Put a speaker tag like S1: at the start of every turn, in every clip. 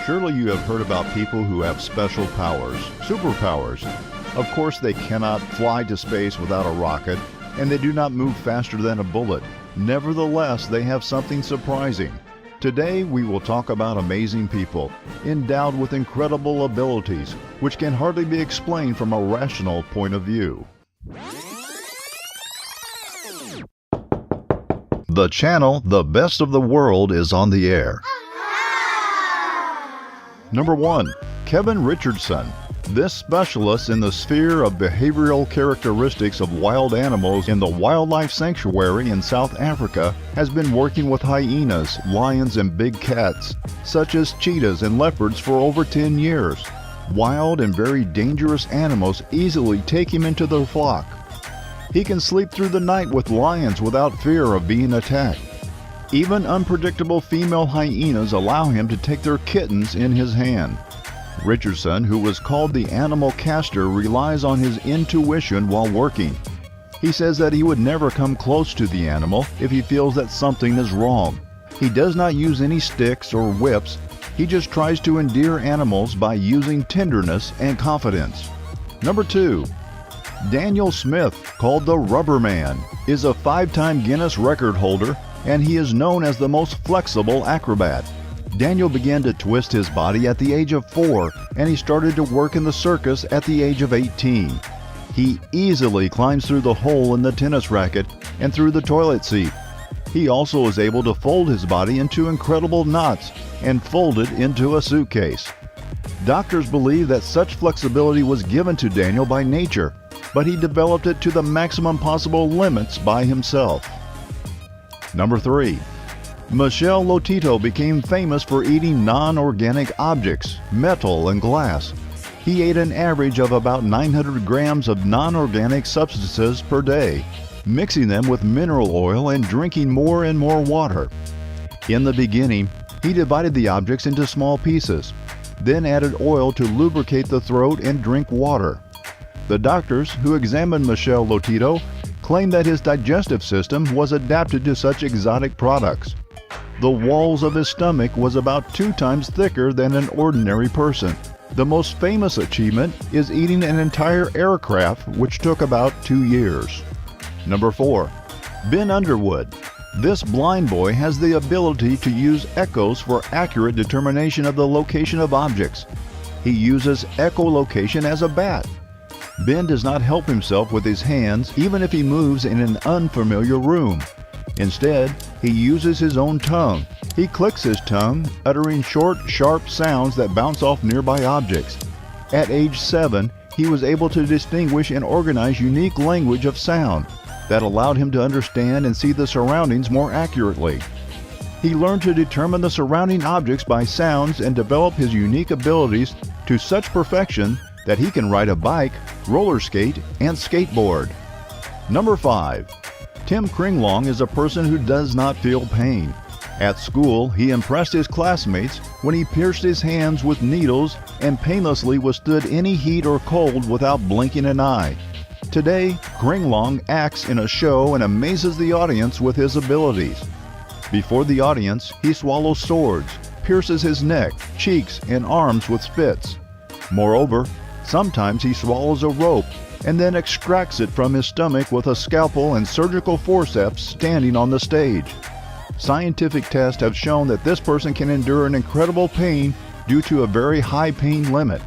S1: Surely you have heard about people who have special powers, superpowers. Of course, they cannot fly to space without a rocket, and they do not move faster than a bullet. Nevertheless, they have something surprising. Today, we will talk about amazing people, endowed with incredible abilities, which can hardly be explained from a rational point of view. The channel, The Best of the World, is on the air. Number 1. Kevin Richardson. This specialist in the sphere of behavioral characteristics of wild animals in the Wildlife Sanctuary in South Africa has been working with hyenas, lions, and big cats, such as cheetahs and leopards, for over 10 years. Wild and very dangerous animals easily take him into their flock. He can sleep through the night with lions without fear of being attacked. Even unpredictable female hyenas allow him to take their kittens in his hand. Richardson, who was called the animal caster, relies on his intuition while working. He says that he would never come close to the animal if he feels that something is wrong. He does not use any sticks or whips. He just tries to endear animals by using tenderness and confidence. Number 2. Daniel Smith, called the Rubber Man, is a 5-time Guinness record holder, and he is known as the most flexible acrobat. Daniel began to twist his body at the age of 4, and he started to work in the circus at the age of 18. He easily climbs through the hole in the tennis racket and through the toilet seat. He also is able to fold his body into incredible knots and fold it into a suitcase. Doctors believe that such flexibility was given to Daniel by nature, but he developed it to the maximum possible limits by himself. Number 3. Michel Lotito became famous for eating non-organic objects, metal and glass. He ate an average of about 900 grams of non-organic substances per day, mixing them with mineral oil and drinking more and more water. In the beginning, he divided the objects into small pieces, then added oil to lubricate the throat and drink water. The doctors who examined Michel Lotito claimed that his digestive system was adapted to such exotic products. The walls of his stomach was about 2 times thicker than an ordinary person. The most famous achievement is eating an entire aircraft, which took about 2 years. Number 4. Ben Underwood. This blind boy has the ability to use echoes for accurate determination of the location of objects. He uses echolocation as a bat. Ben does not help himself with his hands even if he moves in an unfamiliar room. Instead, he uses his own tongue. He clicks his tongue, uttering short, sharp sounds that bounce off nearby objects. At age 7, he was able to distinguish and organize unique language of sound that allowed him to understand and see the surroundings more accurately. He learned to determine the surrounding objects by sounds and develop his unique abilities to such perfection that he can ride a bike, roller skate, and skateboard. Number 5. Tim Kringlond is a person who does not feel pain. At school, he impressed his classmates when he pierced his hands with needles and painlessly withstood any heat or cold without blinking an eye. Today, Kringlond acts in a show and amazes the audience with his abilities. Before the audience, he swallows swords, pierces his neck, cheeks, and arms with spits. Moreover, sometimes he swallows a rope and then extracts it from his stomach with a scalpel and surgical forceps standing on the stage. Scientific tests have shown that this person can endure an incredible pain due to a very high pain limit.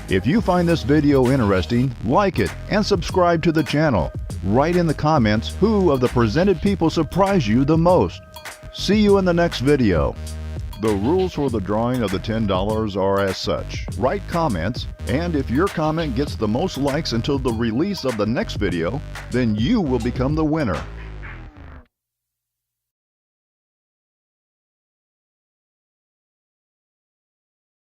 S1: If you find this video interesting, like it and subscribe to the channel. Write in the comments who of the presented people surprised you the most. See you in the next video. The rules for the drawing of the $10 are as such. Write comments, and if your comment gets the most likes until the release of the next video, then you will become the winner.